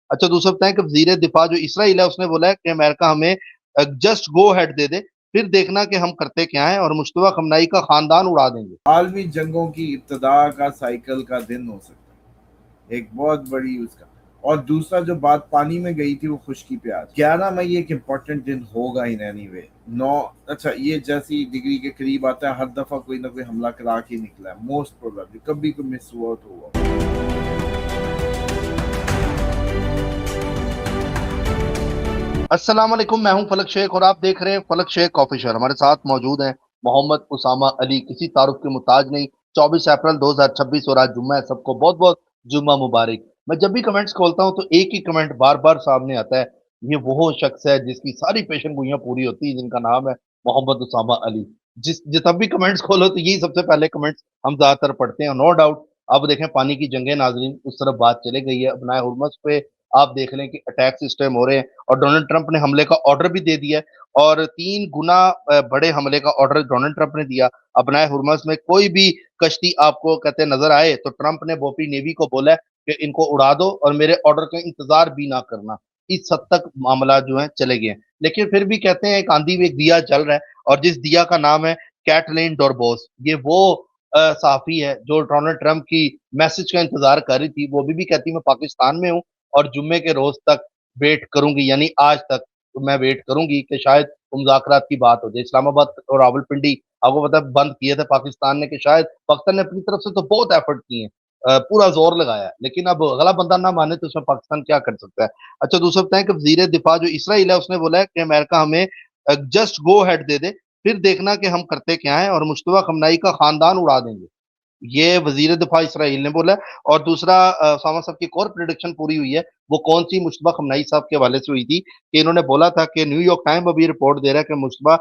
اچھا دوسرا بتائیں کہ وزیر دفاع جو اسرائیل ہے اس نے بولا ہے کہ امریکہ ہمیں جسٹ گو ہیڈ دے دے، پھر دیکھنا کہ ہم کرتے کیا ہیں، اور مشتبہ خامنہئی کا خاندان اڑا دیں گے۔ عالمی جنگوں کی ابتدا کا سائیکل کا دن ہو سکتا ہے، ایک بہت بڑی اس کا۔ اور دوسرا جو بات پانی میں گئی تھی وہ خشکی پہ آج 11 مئی ایک امپورٹنٹ دن ہوگا ان اینی وے۔ اچھا یہ جیسی ڈگری کے قریب آتا ہے ہر دفعہ کوئی نہ کوئی حملہ کرا کے نکلا ہے، موسٹ پروبیبلی کبھی کوئی مس ہوا تو ہوا۔ السلام علیکم، میں ہوں فلک شیخ اور آپ دیکھ رہے ہیں فلک شیخ آفیشل۔ ہمارے ساتھ موجود ہیں محمد اسامہ علی، کسی تعارف کے محتاج نہیں۔ 24 اپریل 2026 اور آج جمعہ ہے، سب کو بہت بہت جمعہ مبارک۔ میں جب بھی کمنٹس کھولتا ہوں تو ایک ہی کمنٹ بار بار سامنے آتا ہے، یہ وہ شخص ہے جس کی ساری پیشن گوئیاں پوری ہوتی ہیں، جن کا نام ہے محمد اسامہ علی۔ جب بھی کمنٹس کھولو تو یہی سب سے پہلے کمنٹس ہم زیادہ تر پڑھتے ہیں، نو ڈاؤٹ۔ اب دیکھیں پانی کی جنگیں ناظرین اس طرف بات چلے گئی ہے، ابنائے ہرمز پہ آپ دیکھ لیں کہ اٹیک سسٹم ہو رہے ہیں، اور ڈونلڈ ٹرمپ نے حملے کا آرڈر بھی دے دیا ہے، اور 3 گنا بڑے حملے کا آرڈر ڈونلڈ ٹرمپ نے دیا۔ ابنائے ہرمز میں کوئی بھی کشتی آپ کو کہتے نظر آئے تو ٹرمپ نے بوپی نیوی کو بولا ہے کہ ان کو اڑا دو اور میرے آرڈر کا انتظار بھی نہ کرنا۔ اس حد تک معاملات جو ہیں چلے گئے ہیں، لیکن پھر بھی کہتے ہیں ایک آندھی میں ایک دیا جل رہا ہے، اور جس دیا کا نام ہے کیٹلین ڈوربوس۔ یہ وہ صحافی ہے جو ڈونلڈ ٹرمپ کی میسج کا انتظار کر رہی تھی، وہ بھی کہتی میں پاکستان میں ہوں اور جمعے کے روز تک ویٹ کروں گی، یعنی آج تک میں ویٹ کروں گی کہ شاید مذاکرات کی بات ہو جائے۔ اسلام آباد اور راول پنڈی آپ کو پتا بند کیے تھے پاکستان نے، کہ شاید پاکستان نے اپنی طرف سے تو بہت ایفرٹ کیے ہیں، پورا زور لگایا ہے، لیکن اب اگلا بندہ نہ مانے تو اس میں پاکستان کیا کر سکتا ہے۔ اچھا دوسرا بتائیں کہ وزیر دفاع جو اسرائیل ہے اس نے بولا ہے کہ امریکہ ہمیں جسٹ گو ہیڈ دے دے، پھر دیکھنا کہ ہم کرتے کیا ہیں، اور مشتبہ خامنہئی کا خاندان اڑا دیں گے، یہ وزیر دفاع اسرائیل نے بولا ہے۔ اور دوسرا اسامہ صاحب کی ایک اور پریڈکشن پوری ہوئی ہے، وہ کون سی؟ مشتبہ خامنہئی صاحب کے حوالے سے ہوئی تھی کہ انہوں نے بولا تھا کہ نیو یارک ٹائم ابھی رپورٹ دے رہا ہے کہ مشتبہ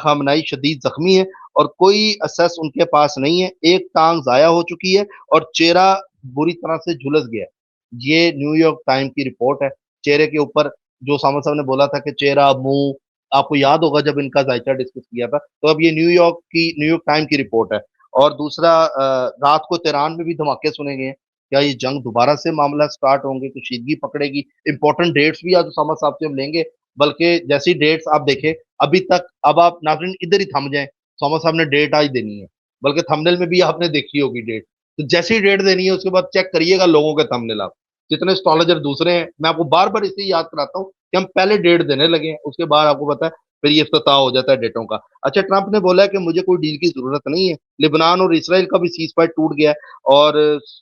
خامنہئی شدید زخمی ہے اور کوئی اسیس ان کے پاس نہیں ہے، ایک ٹانگ ضائع ہو چکی ہے اور چہرہ بری طرح سے جھلس گیا ہے۔ یہ نیو یارک ٹائم کی رپورٹ ہے۔ چہرے کے اوپر جو اسامہ صاحب نے بولا تھا کہ چہرہ، منہ، آپ کو یاد ہوگا جب ان کا ذائچہ ڈسکس کیا تھا، تو اب یہ نیو یارک ٹائم کی رپورٹ ہے۔ اور دوسرا رات کو تیران میں بھی دھماکے سنے گئے ہیں، کیا یہ جنگ دوبارہ سے معاملہ سٹارٹ ہوں گے، کشیدگی پکڑے گی؟ امپورٹنٹ ڈیٹس بھی آج اسامہ صاحب سے ہم لیں گے، بلکہ جیسی ڈیٹس آپ دیکھیں ابھی تک، اب آپ ناظرین ادھر ہی تھم جائیں، اسامہ صاحب نے ڈیٹ آج دینی ہے، بلکہ تھمنیل میں بھی آپ نے دیکھی ہوگی ڈیٹ، تو جیسی ڈیٹ دینی ہے اس کے بعد چیک کریے گا لوگوں کے تھمنیل، آپ جتنے اسٹرالوجر دوسرے ہیں، میں آپ کو بار بار اس لیے یاد کراتا ہوں کہ ہم پہلے ڈیٹ دینے لگے ہیں، اس کے بعد آپ کو پتا ہے پھر یہ افتتاح ہو جاتا ہے ڈیٹوں کا۔ اچھا ٹرمپ نے بولا ہے کہ مجھے کوئی ڈیل کی ضرورت نہیں ہے، لبنان اور اسرائیل کا بھی سیز فائر ٹوٹ گیا ہے، اور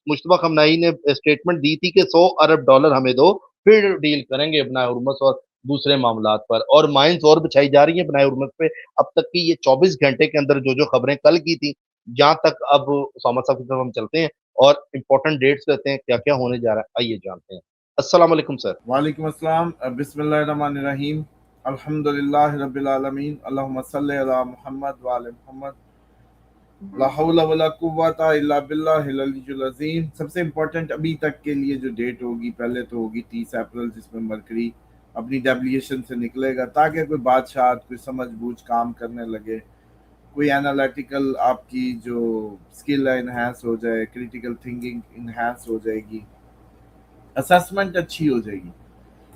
مشتبہ خامنہئی نے اسٹیٹمنٹ دی تھی کہ $100 ارب ہمیں دو، پھر ڈیل کریں گے بنائے حرمس اور دوسرے معاملات پر، اور مائنز اور بچھائی جا رہی ہیں بنائے حرمس پہ۔ اب تک کی یہ 24 گھنٹے کے اندر جو خبریں کل کی تھی، جہاں تک اب اسامہ صاحب کی طرف ہم چلتے ہیں اور امپورٹنٹ ڈیٹس لیتے ہیں کیا کیا ہونے جا رہا ہے، آئیے جانتے ہیں۔ السلام علیکم سر۔ وعلیکم السلام، بسم اللہ الرحمن الرحیم، الحمد للہ رب العالمین، اللہم صلی علی محمد وعلی محمد، لا حول ولا قوت الا باللہ العلی العظیم۔ سب سے امپورٹنٹ ابھی تک کے لیے جو ڈیٹ ہوگی، پہلے تو ہوگی 30 اپریل، جس میں مرکری اپنی ڈیویلیشن سے نکلے گا، تاکہ کوئی بادشاہ کوئی سمجھ بوجھ کام کرنے لگے، کوئی انالیٹیکل آپ کی جو اسکل ہے انہینس ہو جائے، کریٹیکل تھنکنگ انہینس ہو جائے گی، اسیسمنٹ اچھی ہو جائے گی۔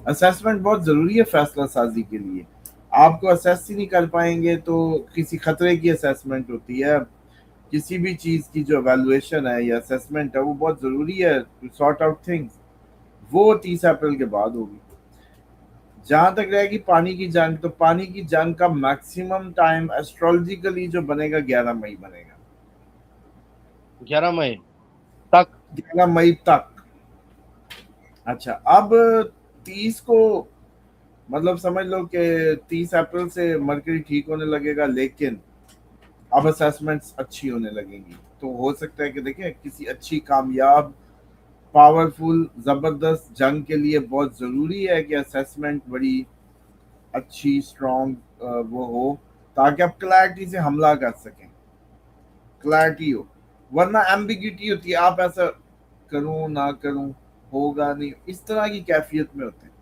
اسیسمنٹ بہت ضروری ہے فیصلہ سازی کے لیے۔ آپ کو اسیس ہی نہیں کر پائیں گے تو کسی خطرے کی اسیسمنٹ ہوتی ہے، کسی بھی چیز کی جو ایویلویشن ہے یا اسیسمنٹ ہے وہ بہت ضروری ہے ٹو سارٹ آؤٹ تھنگس، وہ 30 اپریل کے بعد ہوگی۔ جہاں تک رہے گی پانی کی جنگ، تو پانی کی جنگ کا میکسیمم ٹائم ایسٹرولوجیکلی جو بنے گا 11 مئی بنے گا، 11 مئی تک۔ 11 مئی تک۔ اچھا اب 30 کو مطلب سمجھ لو کہ 30 اپریل سے مرکری ٹھیک ہونے لگے گا، لیکن اب اسیسمنٹس اچھی ہونے لگیں گی، تو ہو سکتا ہے کہ دیکھیں کسی اچھی کامیاب پاورفل زبردست جنگ کے لیے بہت ضروری ہے کہ اسیسمنٹ بڑی اچھی اسٹرانگ وہ ہو، تاکہ آپ کلیئرٹی سے حملہ کر سکیں، کلیئرٹی ہو، ورنہ ایمبیگیٹی ہوتی ہے، آپ ایسا کروں نہ کروں، ہوگا نہیں، اس طرح کی کیفیت میں ہوتے ہیں۔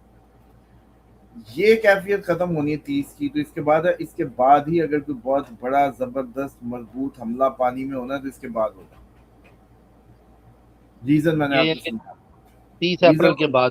یہ کیفیت ختم ہونی ہے 30 کی، تو اس کے بعد ہے، اس کے بعد ہی اگر کوئی بہت بڑا زبردست مضبوط حملہ پانی میں ہونا ہے تو اس کے بعد ہوگا۔ ریزن میں نے آپ یہ کو سمجھا، 30 اپریل کے ریزن بعد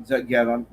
11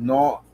9,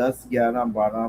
10, 11, 12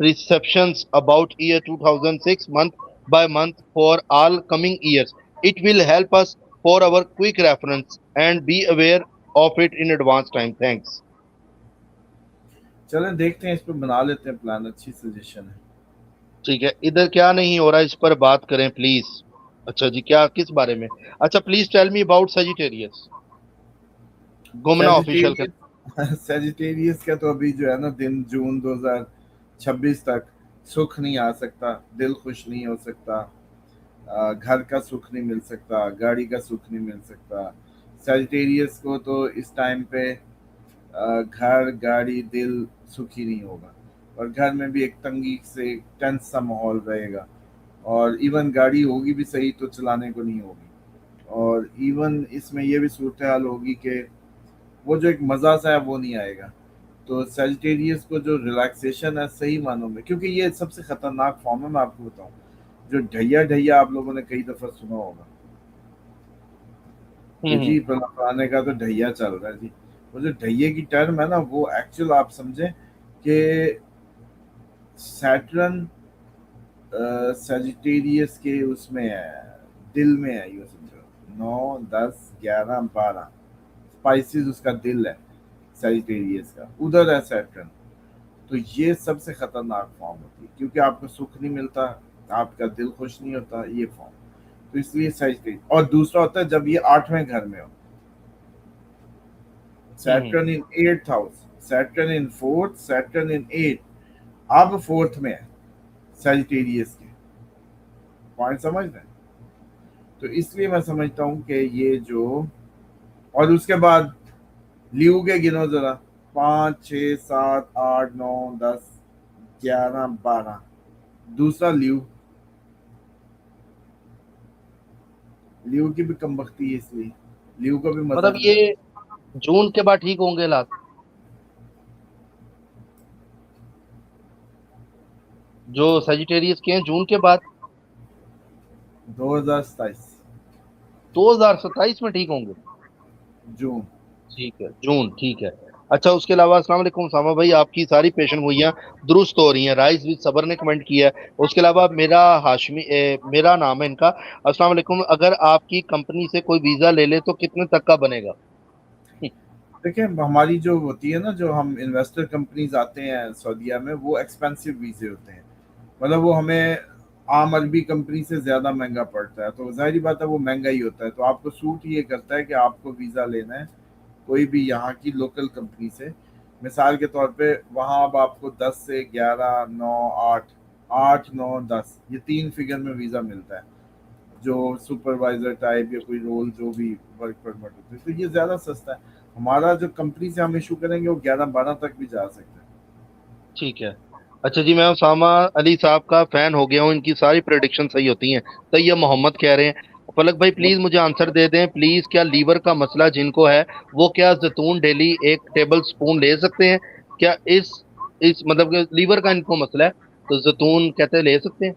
perceptions about year 2006 month by month for all coming years. It will help us for our quick reference and be aware of it in advance time. Thanks. چلیں دیکھتے ہیں اس پہ بنا لیتے ہیں پلان, اچھی سجیشن ہے. ٹھیک ہے, ادھر کیا نہیں ہو رہا اس پر بات کریں پلیز. اچھا جی, کیا کس بارے میں؟ اچھا please tell me about Sagittarius. گمنا آفیشیل کا. سیجیٹیریس کا تو ابھی جو ہے نا دن جون 2026 تک سکھ نہیں آ سکتا, دل خوش نہیں ہو سکتا, گھر کا سکھ نہیں مل سکتا, گاڑی کا سکھ نہیں مل سکتا. سیجیٹیریس کو تو اس ٹائم پہ گھر, گاڑی, دل سکھی نہیں ہوگا, اور گھر میں بھی ایک تنگی سے ٹینس سا ماحول رہے گا, اور ایون گاڑی ہوگی بھی صحیح تو چلانے کو نہیں ہوگی, اور ایون اس میں یہ بھی صورتحال ہوگی کہ وہ جو ایک مزہ سا ہے وہ نہیں آئے گا. تو سیجیٹیریس کو جو ریلیکسیشن ہے صحیح معنوں میں, کیونکہ یہ سب سے خطرناک فارم ہے, میں آپ کو بتاؤں, جو ڈھیا آپ لوگوں نے کئی دفعہ سنا ہوگا کہ جی پرانے کا تو ڈھیا چل رہا ہے جی. وہ جو ڈھیے کی ٹرم ہے نا, وہ ایکچوئل آپ سمجھیں کہ سیٹرن سیجیٹیریس کے اس میں ہے, دل میں ہے, یوں سمجھو 9 10 11 12 اسپائسز اس کا دل ہے سیجیٹیریس کا, ادھر ہے سیٹرن. تو یہ سب سے خطرناک فارم ہوتی ہے, کیونکہ آپ کو سکھ نہیں ملتا, آپ کا دل خوش نہیں ہوتا, یہ فارم. تو اس لیے سیجیٹیریس. اور دوسرا ہوتا ہے جب یہ 8ویں گھر میں ہو, سیٹرن ان 8th house, سیٹرن ان 4th, سیٹرن ان 8th, اب 4th میں ہے سیجیٹیریس کے. پوائنٹ سمجھ رہے ہیں؟ تو اس لیے میں سمجھتا ہوں کہ یہ جو, اور اس کے بعد لیو کے گنو ذرا, 5 6 7 8 9 10 11 12, دوسرا لیو کی بھی کم بختی ہے, اس لیے لیو کا بھی مزہ مطلب نہیں یہ آتا. جون کے بعد ٹھیک ہوں گے حالات, جو سیجیٹیریس کے ہیں جون کے بعد 2027 2027 میں ٹھیک ہوں گے. جون. ٹھیک ہے, جون, ٹھیک ہے. اچھا اس کے علاوہ السلام علیکم ساما بھائی, آپ کی ساری پیشن گوئیاں درست ہو رہی ہیں. رائز وتھ صبر نے کمنٹ کیا ہے. اس کے علاوہ میرا ہاشمی میرا نام ہے ان کا. السلام علیکم, اگر آپ کی کمپنی سے کوئی ویزا لے لے تو کتنے تک کا بنے گا؟ دیکھیں ہماری جو ہوتی ہے نا, جو ہم انویسٹر کمپنیز آتے ہیں سعودیہ میں, وہ ایکسپینسو ویزے ہوتے ہیں, مطلب وہ ہمیں عام عربی کمپنی سے زیادہ مہنگا پڑتا ہے. تو ظاہری بات ہے وہ مہنگا ہی ہوتا ہے. تو آپ کو سوٹ یہ کرتا ہے کہ آپ کو ویزا لینا ہے کوئی بھی یہاں کی لوکل کمپنی سے. مثال کے طور پہ وہاں اب آپ کو 10 سے 11 9 8 9 10 یہ 3 فگر میں ویزا ملتا ہے, جو سپروائزر ٹائپ یا کوئی رول جو بھی ورک پرمٹ ہوتے ہیں. تو یہ زیادہ سستا ہے. ہمارا جو کمپنی سے ہم ایشو کریں گے وہ 11 12 تک بھی جا سکتے ہیں. ٹھیک ہے. اچھا جی, میں اسامہ علی صاحب کا فین ہو گیا ہوں, ان کی ساری پریڈکشن صحیح ہوتی ہیں. طیب محمد کہہ رہے ہیں, فلک بھائی پلیز مجھے آنسر دے دیں پلیز, کیا لیور کا مسئلہ جن کو ہے وہ کیا زیتون ڈیلی 1 ٹیبل سپون لے سکتے ہیں؟ کیا اس مطلب کہ لیور کا ان کو مسئلہ ہے تو زیتون کہتے ہیں لے سکتے ہیں؟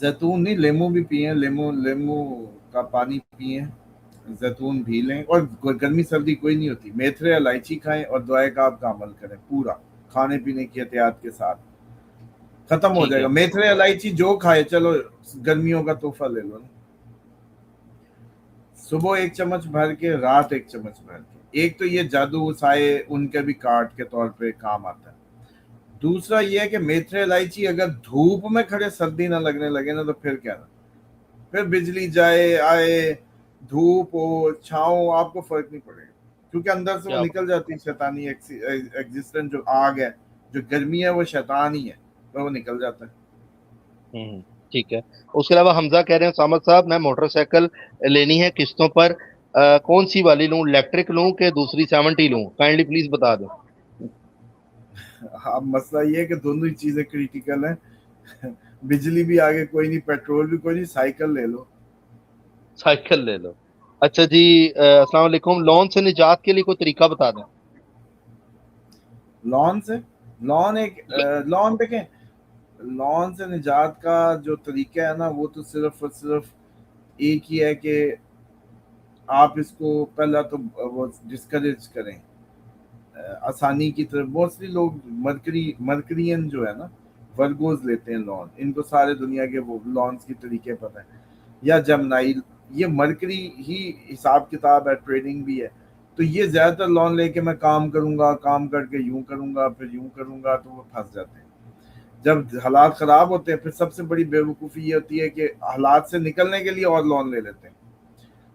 زیتون نہیں, لیمو بھی پئیں, لیمو کا پانی پئیں, زیتون بھی لیں, اور گرمی سردی کوئی نہیں ہوتی. میتھرے الائچی کھائیں اور دعائے کعب کا عمل کریں پورا, کھانے پینے کی احتیاط کے ساتھ, ختم ہو ٹھیک جائے ہے. گا. میتھرے الائچی جو کھائے, چلو گرمیوں کا تحفہ لے لو نا. صبح 1 چمچ بھر کے, رات 1 چمچ بھر کے. ایک تو یہ جادو سائے ان کے بھی کارڈ کے طور پہ کام آتا ہے. دوسرا یہ ہے کہ میتھرے الائچی اگر دھوپ میں کھڑے سردی نہ لگنے لگے نا, تو پھر کیا نا, پھر بجلی جائے آئے, دھوپ ہو چھاؤں, آپ کو فرق نہیں پڑے گا, کیونکہ اندر سے وہ کیا نکل جاتی ہے شیطانی ایگزسٹنس, جو آگ ہے, جو گرمی ہے وہ شیطان ہی ہے, تو وہ نکل جاتا ہے. ٹھیک ہے. اس کے علاوہ حمزہ کہہ رہے ہیں سامد صاحب میں موٹر سائیکل لینی ہے قسطوں پر, کون سی والی لوں, الیکٹرک لوں کہ دوسری 70 لوں, کائنڈلی پلیز بتا دیں. اب مسئلہ یہ ہے کہ دونوں ہی چیزیں کریٹیکل ہیں. بجلی بھی آگے کوئی نہیں, پیٹرول بھی کوئی نہیں, سائیکل لے لو. سائیکل لے لو. اچھا جی, السلام علیکم, لون سے نجات کے لیے کوئی طریقہ بتا دیں. لون سے, لون دیکھیں, لون سے نجات کا جو طریقہ ہے نا, وہ تو صرف اور صرف ایک ہی ہے کہ آپ اس کو پہلا تو وہ ڈسکریج کریں آسانی کی طرف. موسٹلی لوگ مرکرین جو ہے نا, ورگوز لیتے ہیں لون، ان کو سارے دنیا کے وہ لونز کی طریقے پتہ ہیں، یا جمنائل، یہ مرکری ہی حساب کتاب ہے، ٹریڈنگ بھی ہے. تو یہ زیادہ تر لون لے کے میں کام کروں گا، کام کر کے یوں کروں گا، پھر یوں کروں گا، تو وہ پھنس جاتے ہیں. جب حالات خراب ہوتے ہیں پھر سب سے بڑی بیوقوفی یہ ہوتی ہے کہ حالات سے نکلنے کے لیے اور لون لے لیتے ہیں،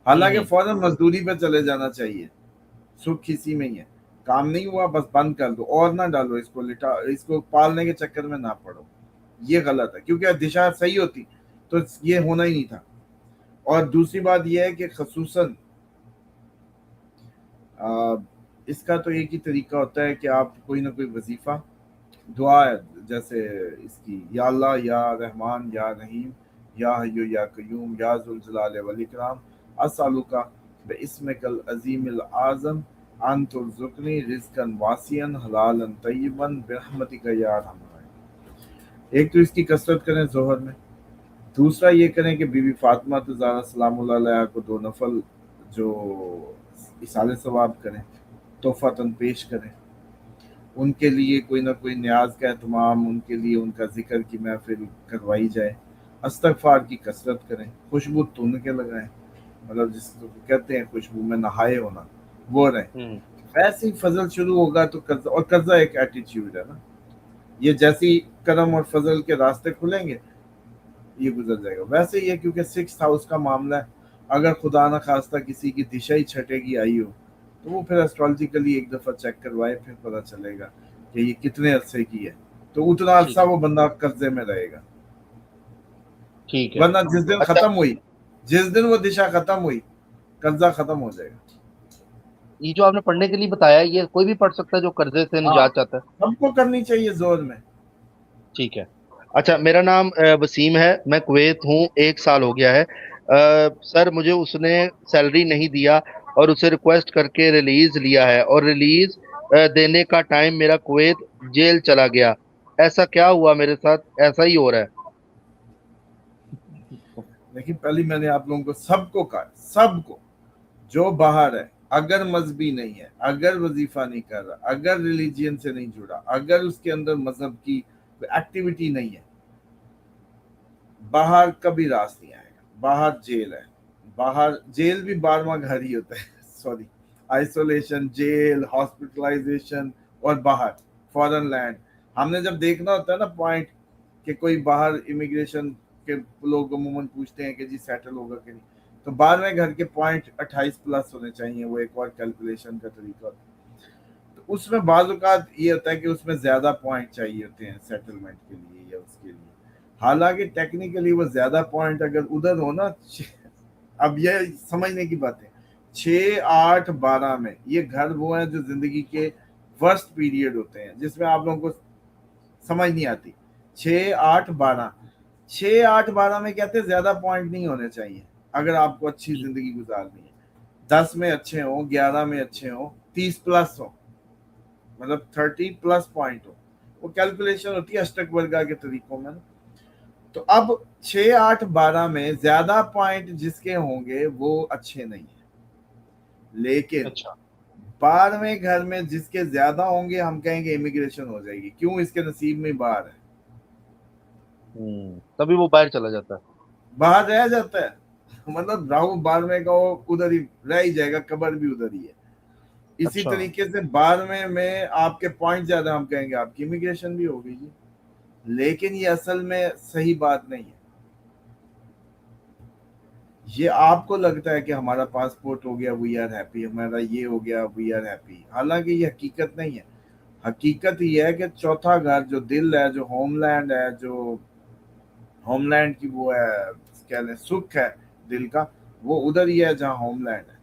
حالانکہ فوراً مزدوری پہ چلے جانا چاہیے. سکھ اسی میں ہی ہے، کام نہیں ہوا بس بند کر دو اور نہ ڈالو، اس کو پالنے کے چکر میں نہ پڑو. یہ غلط ہے، کیونکہ دشا صحیح ہوتی تو یہ ہونا ہی نہیں تھا. اور دوسری بات یہ ہے کہ خصوصاً اس کا تو ایک ہی طریقہ ہوتا ہے کہ آپ کوئی نہ کوئی وظیفہ، دعا ہے جیسے اس کی، یا اللہ یا رحمان یا رحیم یا حی یا قیوم یا ذوالجلال والاکرام اسالک باسمک العظیم الاعظم ان ترزقنی رزقا واسعا حلالا طیبا برحمتک یا ارحم الراحمین. ایک تو اس کی کثرت کریں ظہر میں، دوسرا یہ کریں کہ بی بی فاطمہ زہرا سلام اللہ علیہ کو 2 نفل جو اصال ثواب کریں، تحفتاً پیش کریں، ان کے لیے کوئی نہ کوئی نیاز کا اہتمام، ان کے لیے ان کا ذکر کی محفل کروائی جائے، استغفار کی کثرت کریں، خوشبو تن کے لگائیں، مطلب جس کو کہتے ہیں خوشبو میں نہائے ہونا، وہ رہیں. ویسے ہی فضل شروع ہوگا تو قرضہ، اور قرضہ ایک ایٹیٹیوڈ ہے نا، یہ جیسی کرم اور فضل کے راستے کھلیں گے یہ گزر جائے گا. ویسے ہی ہے کیونکہ 6th ہاؤس کا معاملہ ہے، اگر خدا نہ خواستہ کسی کی دشا ہی چھٹے کی آئی ہو تو وہ پھر اسٹرالوجیکلی ایک دفعہ چیک کروائے، پھر پتہ چلے گا کہ یہ کتنے عرصے کی ہے، تو اتنا عرصہ وہ بندہ قرضے میں رہے گا. ٹھیک ہے. ورنہ جس دن ختم ہوئی، جس دن وہ دشا ختم ہوئی، قرضہ ختم ہو جائے گا. یہ جو آپ نے پڑھنے کے لیے بتایا یہ کوئی بھی پڑھ سکتا ہے جو قرضے سے نجات چاہتا ہے؟ سب کو کرنی چاہیے زور میں. ٹھیک ہے. اچھا، میرا نام وسیم ہے، میں کویت ہوں، 1 سال ہو گیا ہے. سر مجھے اس نے سیلری نہیں دیا اور اسے ریکویسٹ کر کے ریلیز لیا ہے، اور ریلیز دینے کا ٹائم میرا کویت جیل چلا گیا. ایسا کیا ہوا میرے ساتھ؟ ایسا ہی ہو رہا ہے. لیکن پہلی میں نے آپ لوگوں کو سب کو کہا، سب کو جو باہر ہے، اگر مذہبی نہیں ہے، اگر وظیفہ نہیں کر رہا، اگر ریلیجین سے نہیں جڑا، اگر اس کے اندر مذہب کی ایکٹیویٹی نہیں ہے، باہر کبھی راس نہیں آئے گا. باہر جیل ہے، باہر جیل بھی 12واں گھر ہی ہوتا ہے. سوری، آئسولیشن، جیل، ہاسپٹلائزیشن، اور باہر فارن لینڈ. ہم نے جب دیکھنا ہوتا ہے نا پوائنٹ کہ کوئی باہر امیگریشن کے لوگ عموماً پوچھتے ہیں کہ جی سیٹل ہوگا کہ نہیں، تو 12ویں گھر کے پوائنٹ 28 پلس ہونے چاہیے. وہ ایک اور کیلکولیشن کا طریقہ ہوتا ہے. تو اس میں بعض اوقات یہ ہوتا ہے کہ اس میں زیادہ پوائنٹ چاہیے ہوتے ہیں سیٹلمنٹ کے لیے یا اس کے لیے، حالانکہ ٹیکنیکلی وہ زیادہ پوائنٹ اگر ادھر ہو نا، اب یہ سمجھنے کی بات ہے، 6 8 12 میں یہ گھر وہ ہیں جو زندگی کے ورسٹ پیریڈ ہوتے ہیں، جس میں آپ لوگوں کو سمجھ نہیں آتی. 6 8 12، 6 8 12 میں کہتے ہیں زیادہ پوائنٹ نہیں ہونے چاہیے اگر آپ کو اچھی زندگی گزارنی ہے. 10 میں اچھے ہوں، 11 میں اچھے ہوں، 30 پلس ہو، مطلب 30 پلس پوائنٹ ہو. وہ کیلکولیشن ہوتی ہے اشٹک ورگا کے طریقوں میں. تو اب 6 8 12 میں زیادہ پوائنٹ جس کے ہوں گے وہ اچھے نہیں ہیں، لیکن اچھا. 12ویں گھر میں جس کے زیادہ ہوں گے ہم کہیں گے امیگریشن ہو جائے گی. کیوں؟ اس کے نصیب میں باہر ہے، تبھی وہ باہر چلا جاتا ہے. باہر رہ جاتا ہے. مطلب راہو 12ویں کا وہ ادھر ہی رہ ہی جائے گا، قبر بھی ادھر ہی ہے. اسی اچھا. طریقے سے 12ویں میں آپ کے پوائنٹ زیادہ، ہم کہیں گے آپ کی امیگریشن بھی ہوگی جی. لیکن یہ اصل میں صحیح بات نہیں ہے. یہ آپ کو لگتا ہے کہ ہمارا پاسپورٹ ہو گیا وی آر ہیپی، ہمارا یہ ہو گیا وی آر ہیپی، حالانکہ یہ حقیقت نہیں ہے. حقیقت یہ ہے کہ چوتھا گھر جو دل ہے، جو ہوم لینڈ ہے، جو ہوم لینڈ کی وہ ہے، کیا لیں سکھ ہے دل کا، وہ ادھر ہی ہے جہاں ہوم لینڈ ہے.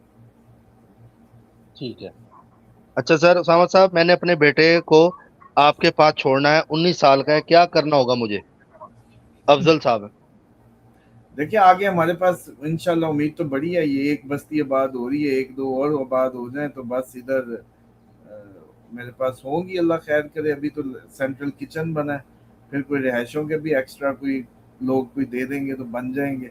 ٹھیک ہے. اچھا سر اسامہ صاحب، میں نے اپنے بیٹے کو آپ کے پاس چھوڑنا ہے، 19 سال کا ہے، کیا کرنا ہوگا مجھے؟ افضل صاحب ہے. دیکھیے آگے ہمارے پاس انشاءاللہ امید تو بڑی ہے، یہ ایک بستی آباد ہو رہی ہے، 1 2 اور آباد ہو جائیں تو بس ادھر میرے پاس ہوں گی، اللہ خیر کرے. ابھی تو سینٹرل کچن بنا ہے، پھر کوئی رہائشوں کے بھی ایکسٹرا کوئی لوگ کوئی دے دیں گے تو بن جائیں گے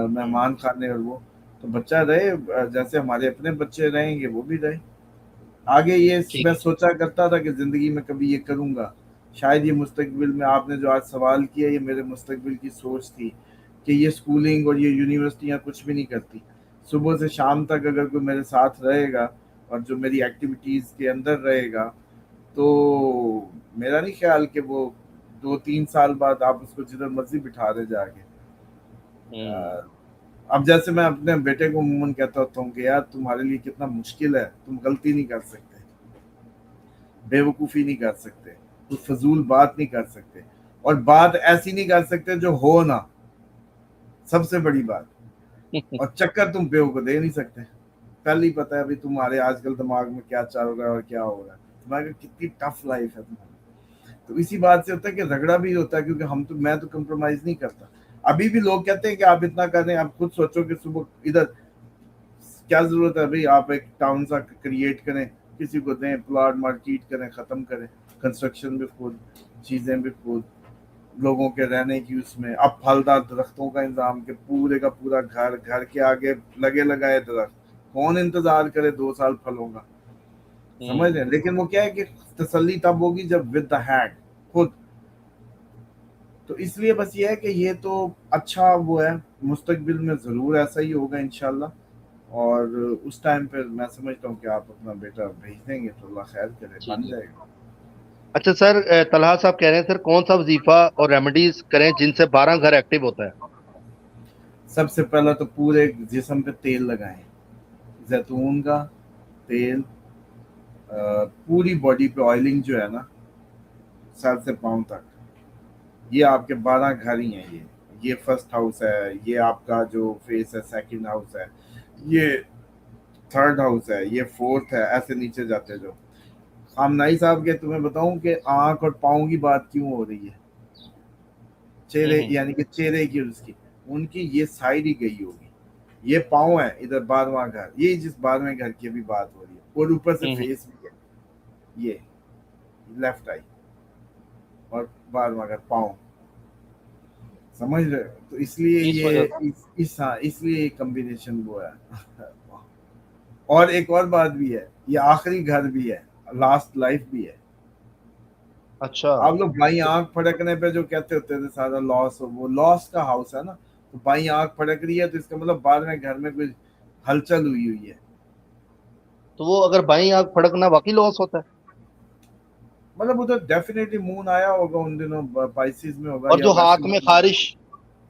مہمان خانے، اور وہ تو بچہ رہے جیسے ہمارے اپنے بچے رہیں گے وہ بھی رہے. آگے یہ ٹھیک میں ہے. سوچا کرتا تھا کہ زندگی میں کبھی یہ کروں گا، شاید یہ مستقبل میں آپ نے جو آج سوال کیا یہ میرے مستقبل کی سوچ تھی کہ یہ اسکولنگ اور یہ یونیورسٹیاں کچھ بھی نہیں کرتی. صبح سے شام تک اگر کوئی میرے ساتھ رہے گا اور جو میری ایکٹیویٹیز کے اندر رہے گا تو میرا نہیں خیال کہ وہ 2-3 سال بعد آپ اس کو جدھر مرضی بٹھا دے جا کے. اب جیسے میں اپنے بیٹے کو عموماً کہتا ہوتا ہوں کہ یار تمہارے لیے کتنا مشکل ہے, تم غلطی نہیں کر سکتے, بے وقوفی نہیں کر سکتے, کچھ فضول بات نہیں کر سکتے, اور بات ایسی نہیں کر سکتے جو ہو نہ, سب سے بڑی بات, اور چکر تم پہ کو دے نہیں سکتے. پہلے ہی پتا ہے ابھی تمہارے آج کل دماغ میں کیا چل رہا ہے اور کیا ہو رہا ہے, تمہارے کتنی ٹف لائف ہے تمہاری. تو اسی بات سے ہوتا ہے کہ رگڑا بھی ہوتا ہے, کیونکہ میں تو کمپرومائز نہیں کرتا. ابھی بھی لوگ کہتے ہیں کہ آپ اتنا کر رہے ہیں, آپ خود سوچو کہ صبح ادھر کیا ضرورت ہے بھائی, آپ ایک ٹاؤن سا کریٹ کریں, کسی کو دیں, پلاٹ مارکیٹ کریں, ختم کریں, کنسٹرکشن بھی خود, چیزیں بھی خود, لوگوں کے رہنے کی اس میں. اب پھلدار درختوں کا انتظام کہ پورے کا پورا گھر کے آگے لگے لگائے درخت, کون انتظار کرے 2 سال پھلوں کا, سمجھ رہے ہیں. لیکن وہ کیا ہے کہ تسلی تب ہوگی جب ود دا ہینڈ خود. تو اس لیے بس یہ ہے کہ یہ تو اچھا وہ ہے, مستقبل میں ضرور ایسا ہی ہوگا انشاءاللہ. اور اس ٹائم پہ میں سمجھتا ہوں کہ آپ اپنا بیٹا بھیج دیں گے تو اللہ خیر کرے, جی بن جی. جائے گا. اچھا سر, طلحہ صاحب کہہ رہے ہیں سر کون سا وظیفہ اور ریمیڈیز کریں جن سے 12 گھر ایکٹیو ہوتا ہے؟ سب سے پہلا تو پورے جسم پہ تیل لگائیں, زیتون کا تیل, پوری باڈی پہ آئلنگ جو ہے نا, سر سے پاؤں تک, یہ آپ کے 12 گھر ہی ہیں. یہ فرسٹ ہاؤس ہے, یہ آپ کا جو فیس ہے سیکنڈ ہاؤس ہے, یہ تھرڈ ہاؤس ہے, یہ فورتھ ہے, ایسے نیچے جاتے جو. خامنائی صاحب کے تمہیں بتاؤں کہ آنکھ اور پاؤں کی بات کیوں ہو رہی ہے, چہرے یعنی کہ چہرے کی اس کی, ان کی یہ سائڈ ہی گئی ہوگی. یہ پاؤں ہے ادھر 12واں گھر, یہ جس 12ویں گھر کی بھی بات ہو رہی ہے, اور اوپر سے فیس بھی ہے, یہ لیفٹ آئی اور 12واں گھر پاؤں, سمجھ رہے. تو اس لیے اس وجہ سے یہ اس لیے یہ کمبینیشن وہ ہے. اور ایک اور بات بھی ہے, یہ آخری گھر بھی ہے, لاسٹ لائف بھی ہے. اچھا آپ لوگ بائیں آنکھ پھڑکنے پہ جو کہتے ہوتے تھے سارا لاس, وہ لاس کا ہاؤس ہے نا, تو بائیں آنکھ پھڑک رہی ہے تو اس کا مطلب 12ویں گھر میں کوئی ہلچل ہوئی ہے. تو وہ اگر بائیں آنکھ پھڑکنا واقعی لاس ہوتا ہے؟ مطلب ادھر ڈیفینیٹلی مون آیا ہوگا ان دنوں, پائسیز میں ہوگا اور یا جو ہاتھ میں ویسے. خارش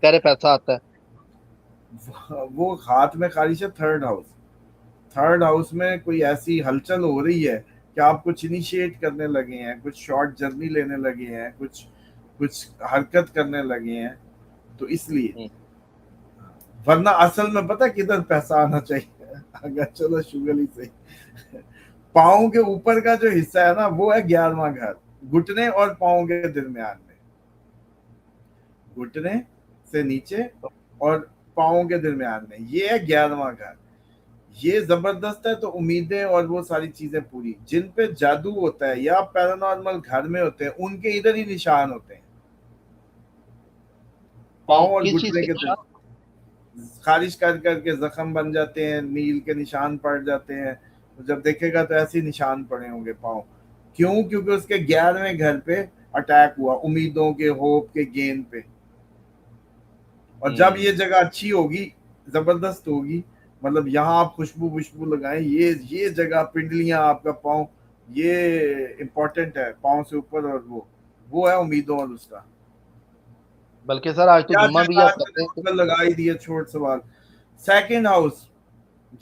کہہ رہے پیسہ آتا ہے؟ وہ ہاتھ میں خارش ہے تھرڈ ہاؤس. تھرڈ ہاؤس میں کوئی ایسی ہلچل ہو رہی ہے کہ آپ کچھ انیشیٹ کرنے لگے ہیں, کچھ شارٹ جرنی لینے لگے ہیں, کچھ حرکت کرنے لگے ہیں, تو اس لیے. ورنہ اصل میں پتہ کدھر پیسہ آنا چاہیے, اگر چلو شوگر ہی صحیح, پاؤں کے اوپر کا جو حصہ ہے نا وہ ہے 11واں گھر, گھٹنے اور پاؤں کے درمیان میں, گھٹنے سے نیچے اور پاؤں کے درمیان میں, یہ ہے 11واں گھر. یہ زبردست ہے. تو امیدیں اور وہ ساری چیزیں پوری, جن پہ جادو ہوتا ہے یا پیرانارمل گھر میں ہوتے ہیں, ان کے ادھر ہی نشان ہوتے ہیں, پاؤں اور کس چیز گھٹنے کے کے نشان؟ خارش کر کر کے زخم بن جاتے ہیں, نیل کے نشان پڑ جاتے ہیں. جب دیکھے گا تو ایسے نشان پڑے ہوں گے پاؤں. کیوں؟ کیونکہ اس کے 11ویں گھر پہ اٹیک ہوا, امیدوں کے, ہوپ کے, گین پہ. اور جب یہ جگہ اچھی ہوگی, زبردست ہوگی, مطلب یہاں آپ خوشبو لگائیں, یہ جگہ پنڈلیاں, آپ کا پاؤں, یہ امپورٹنٹ ہے پاؤں سے اوپر, اور وہ ہے امیدوں اور اس کا. بلکہ سر آج تو کیا جمعہ بھی جگہ آپ آج کرتے میں ہیں. نے لگا ہی دیا. چھوٹ سوال, سیکنڈ ہاؤس,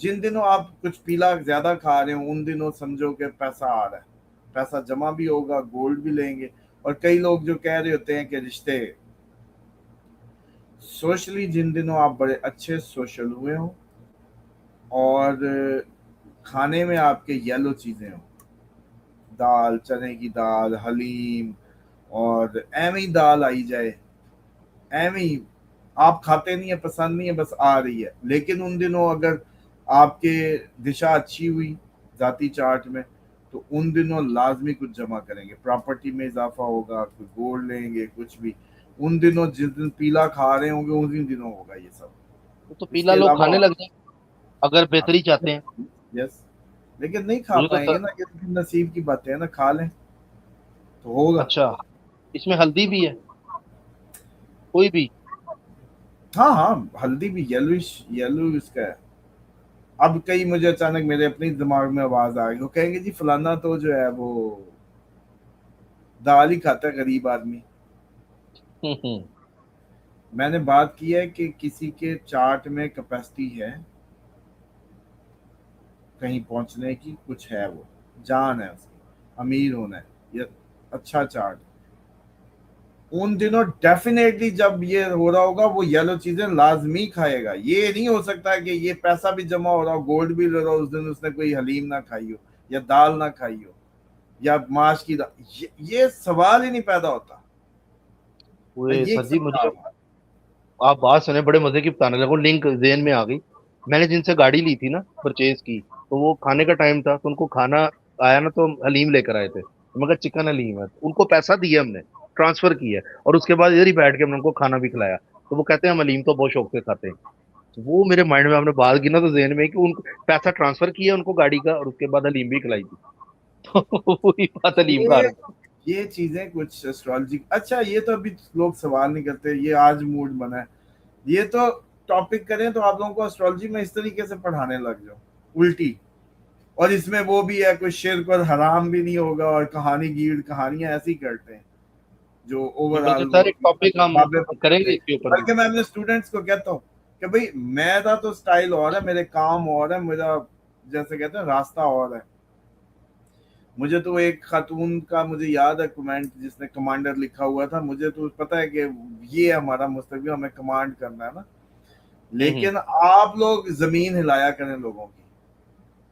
جن دنوں آپ کچھ پیلا زیادہ کھا رہے ہو ان دنوں سمجھو کہ پیسہ آ رہا ہے, پیسہ جمع بھی ہوگا, گولڈ بھی لیں گے. اور کئی لوگ جو کہہ رہے ہوتے ہیں کہ رشتے, سوشلی جن دنوں آپ بڑے اچھے سوشل ہوئے ہوں, اور کھانے میں آپ کے یلو چیزیں ہوں, دال, چنے کی دال, حلیم, اور ایویں دال آئی جائے, ایویں آپ کھاتے نہیں ہیں, پسند نہیں ہے, بس آ رہی ہے. لیکن ان دنوں اگر آپ کے دشا اچھی ہوئی ذاتی چارٹ میں, تو ان دنوں لازمی کچھ جمع کریں گے, پراپرٹی میں اضافہ ہوگا, کچھ گولڈ لیں گے, کچھ بھی. ان دنوں جس دن پیلا کھا رہے ہوں گے ان دنوں ہوگا یہ سب. تو اس پیلا کے لوگ علاوہ کھانے لگ جائیں اگر بہتری چاہتے ہیں. یس, لیکن نہیں کھا مجھے تو پائیں گے نا, یہ نصیب کی باتیں ہیں نا, کھا لیں تو ہوگا. اچھا اس میں ہلدی بھی ہے کوئی بھی؟ ہاں ہاں ہلدی بھی یلو اس کا ہے. اب کئی مجھے اچانک میرے اپنے دماغ میں آواز آ گئی, وہ کہیں گے جی فلانا تو جو ہے وہ دال ہی کھاتا ہے غریب آدمی. ہوں میں نے بات کی ہے کہ کسی کے چارٹ میں کیپیسٹی ہے کہیں پہنچنے کی, کچھ ہے, وہ جان ہے اس کی, امیر ہونا ہے, یہ اچھا چارٹ. ان دنوں ڈیفینیٹلی جب یہ ہو رہا ہوگا وہ یلو چیزیں لازمی کھائے گا. یہ نہیں ہو سکتا کہ یہ پیسہ بھی جمع ہو رہا ہو, گولڈ بھی لے رہا ہو, اس دن اس نے کوئی حلیم نہ کھائی ہو یا دال نہ کھائی ہو یا ماش کی دال. یہ سوال ہی نہیں پیدا ہوتا. وہ یہ ایک سر جی مجھے سوال ہے. آپ بات سنیں, بڑے مزے کی بتانے لگو, لنک ذہن میں آ گئی. میں نے جن سے گاڑی لی تھی نا, پرچیز کی, تو وہ کھانے کا ٹائم تھا, تو ان کو کھانا آیا نا, تو حلیم لے کر آئے تھے, مگر چکن حلیم ہے. ان کو پیسہ دیا ہم نے, ٹرانسفر کیا, اور اس کے بعد ادھر ہی بیٹھ کے ہم نے ان کو کھانا بھی کھلایا. تو وہ کہتے ہیں ہم حلیم تو بہت شوق سے کھاتے ہیں. تو وہ میرے مائنڈ میں آپ نے بات کی نا, تو ذہن میں کہ ان کو پیسہ ٹرانسفر کیا ان کو گاڑی کا, اور اس کے بعد حلیم بھی کھلائی تھی. تو وہی بات حلیم کھا یہ رہے تھے. یہ چیزیں کچھ اسٹرالوجی. اچھا یہ تو ابھی لوگ سوال نہیں کرتے, یہ آج موڈ بنا ہے. یہ تو ٹاپک کریں تو آپ لوگوں کو اسٹرالوجی میں اس طریقے سے پڑھانے لگ جاؤ الٹی, اور اس میں وہ بھی ہے, کوئی شرک اور حرام بھی نہیں ہوگا, اور کہانی گیڑ کہانیاں ایسی کرتے ہیں جو جی اوور ویسے آل سر وہ ایک ٹاپک ہم بابے کریں گے بکرے. اس کے اوپر بھی. بلکہ میں اپنے اسٹوڈنٹس کو کہتا ہوں کہ بھئی میرا تو سٹائل اور ہے, میرے کام اور ہے, میرا جیسے کہتے ہیں راستہ اور ہے. مجھے تو ایک خاتون کا مجھے یاد ہے کمنٹ, جس نے کمانڈر لکھا ہوا تھا, مجھے تو پتا ہے کہ یہ ہمارا مستقبل, ہمیں کمانڈ کرنا ہے نا. ہوں لیکن آپ لوگ زمین ہلایا کریں لوگوں کی.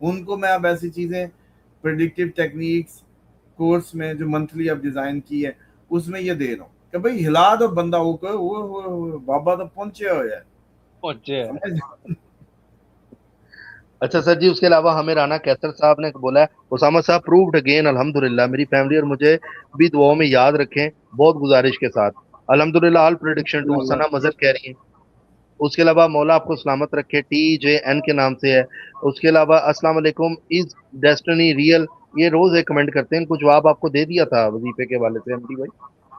ان کو میں اب ایسی چیزیں پریڈکٹیو ٹیکنیکس کورس میں جو منتھلی اب ڈیزائن کی ہے اس میں یہ دے رہا ہوں کہ بھئی ہلا دو بندہ, وہ بابا تو پہنچے ہوئے ہے, اچھا. سمجھ. اچھا سر جی, اس کے علاوہ ہمیں رانا کیسر صاحب نے بولا ہے, اسامہ صاحب پرووڈ اگین الحمدللہ, میری فیملی اور مجھے بھی دعاؤں میں یاد رکھیں, بہت گزارش کے ساتھ. الحمدللہ آل پریڈکشن ٹو, اللہ ثنا مظہر کہہ رہی ہیں. اس کے علاوہ مولا آپ کو سلامت رکھے, ٹی جے این کے نام سے ہے. اس کے علاوہ السلام علیکم, از ڈیسٹنی ریئل, یہ روز ایک کمنٹ کرتے ہیں, کچھ جواب آپ کو دے دیا تھا وظیفے کے حوالے سے احمدی بھائی.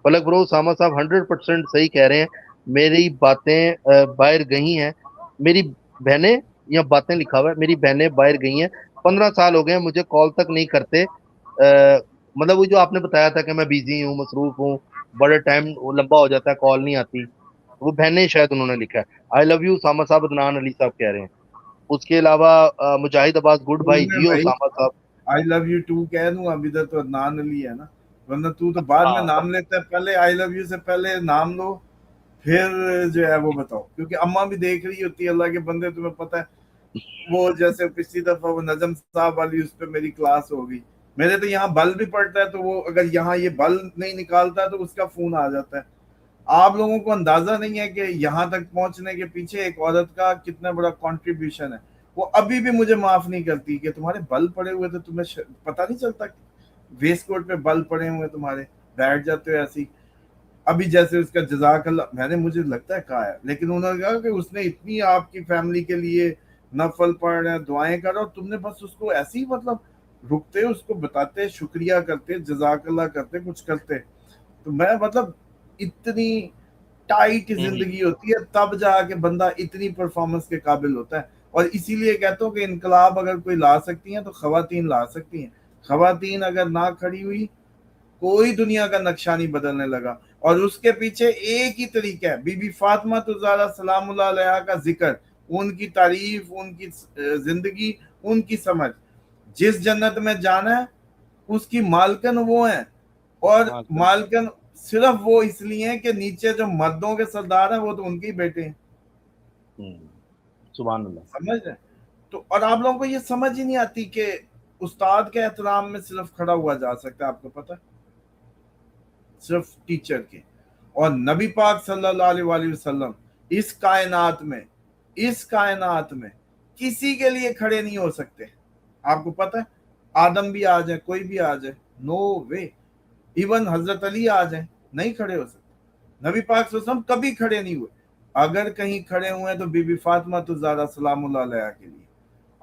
فلک برو, اسامہ صاحب 100% صحیح کہہ رہے ہیں, میری باتیں باہر گئی ہیں, میری بہنیں, یا باتیں لکھا ہوا ہے, میری بہنیں باہر گئی ہیں, 15 سال ہو گئے ہیں, مجھے کال تک نہیں کرتے. مطلب وہ جو آپ نے بتایا تھا کہ میں بیزی ہوں, مصروف ہوں, بڑے ٹائم لمبا ہو جاتا ہے, کال نہیں آتی, وہ بہنیں شاید انہوں نے لکھا ہے. آئی لو یو اسامہ صاحب, عدنان علی صاحب کہہ رہے ہیں. اس کے علاوہ مجاہد عباس گڈ بھائی, میں جیو بھائی اسامہ صاحب. آئی لو یو ٹو کہہ دوں, اب ادھر تو عدنان علی ہے نا, ورنہ تو بعد میں ہاں نام لیتا ہے, پہلے آئی لو یو سے پہلے نام لو, پھر جو ہے وہ بتاؤ, کیونکہ اماں بھی دیکھ رہی ہوتی ہے. اللہ کے بندے, تمہیں پتہ ہے وہ جیسے پچھلی دفعہ وہ نجم صاحب والی, اس پہ میری کلاس ہو گئی. میرے تو یہاں بل بھی پڑتا ہے, تو وہ اگر یہاں یہ بل نہیں نکالتا تو اس کا فون آ جاتا ہے. آپ لوگوں کو اندازہ نہیں ہے کہ یہاں تک پہنچنے کے پیچھے ایک عورت کا کتنا بڑا کنٹریبیوشن ہے. وہ ابھی بھی مجھے معاف نہیں کرتی کہ تمہارے بل پڑے ہوئے, تو تمہیں پتہ نہیں چلتا ویسٹ کوٹ پہ بل پڑے ہوئے تمہارے, بیٹھ جاتے ہو ایسی. ابھی جیسے اس کا جزاک اللہ, میں نے, مجھے لگتا ہے کہا ہے, لیکن انہوں نے کہا کہ اس نے اتنی آپ کی فیملی کے لیے نفل پڑھ رہے ہیں, دعائیں کر رہا, اور تم نے بس اس کو ایسے ہی مطلب رکتے, اس کو بتاتے, شکریہ کرتے, جزاک اللہ کرتے, کچھ کرتے. تو میں مطلب اتنی ٹائٹ ہوں زندگی ہوتی ہے تب جا کے بندہ اتنی پرفارمنس کے قابل ہوتا ہے. اور اسی لیے کہتا ہوں کہ انقلاب اگر کوئی لا سکتی ہیں تو خواتین لا سکتی ہیں. خواتین اگر نہ کھڑی ہوئی, کوئی دنیا کا نقشہ نہیں بدلنے لگا. اور اس کے پیچھے ایک ہی طریقہ ہے, بی بی فاطمہ الزہرا سلام اللہ علیہا کا ذکر, ان کی تعریف, ان کی زندگی, ان کی سمجھ. جس جنت میں جانا ہے اس کی مالکن وہ ہیں, اور ہوں مالکن صرف وہ اس لیے ہیں کہ نیچے جو مردوں کے سردار ہیں وہ تو ان کے ہی بیٹے ہیں. سبحان اللہ. سمجھ رہے ہیں؟ تو اور آپ لوگوں کو یہ سمجھ ہی نہیں آتی کہ استاد کے احترام میں صرف کھڑا ہوا جا سکتا ہے, آپ کو پتہ, صرف ٹیچر کے. اور نبی پاک صلی اللہ علیہ وآلہ وسلم اس کائنات میں کسی کے لیے کھڑے نہیں ہو سکتے. آپ کو پتہ ہے, آدم بھی آ جائے, کوئی بھی آ جائے, نو وے. ایون حضرت علی آ جائیں, نہیں کھڑے ہو سکتے. نبی پاک صلی اللہ علیہ وسلم کبھی کھڑے نہیں ہوئے. اگر کہیں کھڑے ہوئے تو بی بی فاطمہ الزہرا سلام اللہ علیہا کے لیے.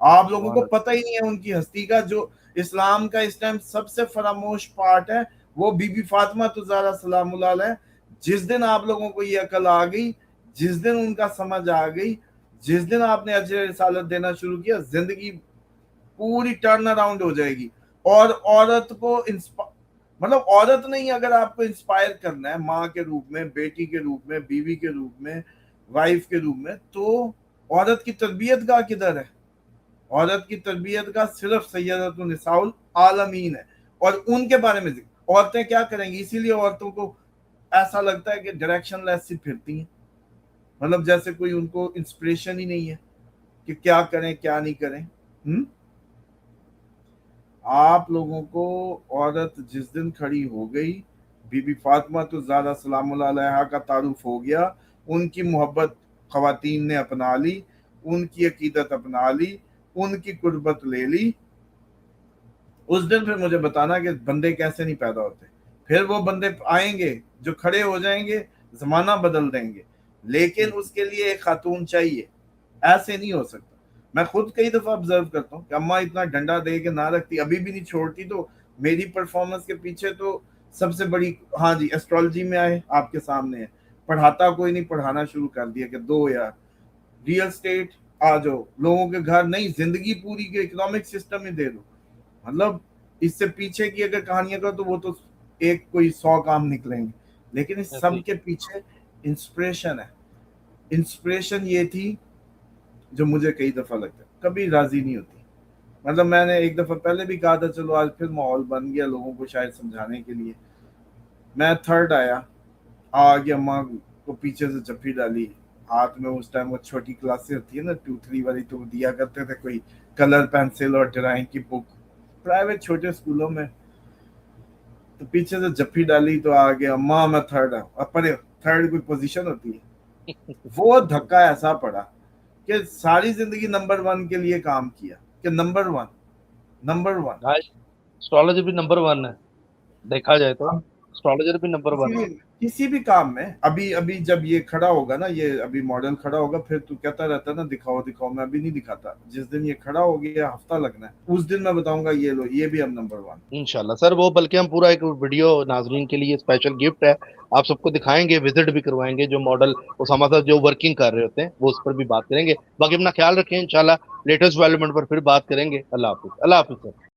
آپ لوگوں سبحان کو اللہ. پتہ ہی نہیں ہے ان کی ہستی کا. جو اسلام کا اس ٹائم سب سے فراموش پارٹ ہے وہ بی بی فاطمہ تو زہرا سلام اللہ علیہ، جس دن آپ لوگوں کو یہ عقل آ گئی، جس دن ان کا سمجھ آ گئی، جس دن آپ نے اجر رسالت دینا شروع کیا، زندگی پوری ٹرن اراؤنڈ ہو جائے گی. اور عورت کو مطلب عورت نہیں، اگر آپ کو انسپائر کرنا ہے ماں کے روپ میں، بیٹی کے روپ میں، بیوی کے روپ میں، وائف کے روپ میں، تو عورت کی تربیت کا کدھر ہے؟ عورت کی تربیت کا صرف سیدۃ النساء العالمین ہے، اور ان کے بارے میں عورتیں کیا کریں گی. اسی لیے عورتوں کو ایسا لگتا ہے کہ ڈائریکشن لیس سی پھرتی ہیں، مطلب جیسے کوئی ان کو انسپریشن ہی نہیں ہے کہ کیا کریں کیا نہیں کریں. آپ لوگوں کو عورت جس دن کھڑی ہو گئی، بی بی فاطمہ تو زہرا سلام اللہ علیہا کا تعارف ہو گیا، ان کی محبت خواتین نے اپنا لی، ان کی عقیدت اپنا لی، ان کی قربت لے لی، اس دن پھر مجھے بتانا کہ بندے کیسے نہیں پیدا ہوتے. پھر وہ بندے آئیں گے جو کھڑے ہو جائیں گے، زمانہ بدل دیں گے، لیکن اس کے لیے ایک خاتون چاہیے. ایسے نہیں ہو سکتا. میں خود کئی دفعہ آبزرو کرتا ہوں کہ اماں اتنا ڈنڈا دے کے نہ رکھتی، ابھی بھی نہیں چھوڑتی. تو میری پرفارمنس کے پیچھے تو سب سے بڑی، ہاں جی ایسٹرالوجی میں آئے آپ کے سامنے ہے، پڑھاتا کوئی نہیں، پڑھانا شروع کر دیا کہ دو یار ریئل اسٹیٹ آ جاؤ لوگوں کے گھر، نہیں زندگی پوری کے اکنامک سسٹم ہی دے دو. مطلب اس سے پیچھے کی اگر کہانیاں کرو تو وہ تو ایک کوئی 100 کام نکلیں گے، لیکن اس سب کے پیچھے انسپریشن ہے. انسپریشن یہ تھی جو مجھے کئی دفعہ لگتا ہے کبھی راضی نہیں ہوتی. مطلب میں نے ایک دفعہ پہلے بھی کہا تھا، چلو آج پھر ماحول بن گیا لوگوں کو شاید سمجھانے کے لیے. میں تھرڈ آیا، آ گیا ماں کو پیچھے سے جپھی ڈالی ہاتھ میں. اس ٹائم وہ چھوٹی کلاسیں ہوتی ہے نا 2-3 والی، تو دیا کرتے تھے کوئی کلر پینسل اور ڈرائنگ کی بک پرائیویٹ چھوٹے اسکولوں میں. تو پیچھے سے جپھی ڈالی تو آ گیا ماں میں تھرڈ ہوں. پر تھرڈ کوئی پوزیشن ہوتی ہے؟ وہ دھکا ایسا پڑا کہ ساری زندگی نمبر 1 کے لیے کام کیا کہ نمبر 1 نمبر 1. اسٹرالوجر بھی نمبر 1 ہے، دیکھا جائے تو اسٹرالوجر بھی نمبر 1 ہے کسی بھی کام میں. ابھی جب یہ کھڑا ہوگا نا، یہ ابھی ماڈل کھڑا ہوگا، پھر تو کہتا رہتا ہے نا دکھاؤ دکھاؤ، میں ابھی نہیں دکھاتا. جس دن یہ کھڑا ہو گیا ہفتہ لگنا ہے، اس دن میں بتاؤں گا یہ لو یہ بھی اب نمبر 1. انشاءاللہ سر. وہ بلکہ ہم پورا ایک ویڈیو ناظرین کے لیے اسپیشل گفٹ ہے، آپ سب کو دکھائیں گے، وزٹ بھی کروائیں گے. جو ماڈل اسامہ صاحب جو ورکنگ کر رہے ہوتے ہیں وہ اس پر بھی بات کریں گے. باقی اپنا خیال رکھیں، انشاءاللہ لیٹسٹ ڈیولپمنٹ پر پھر بات کریں گے. اللہ حافظ. اللہ حافظ سر.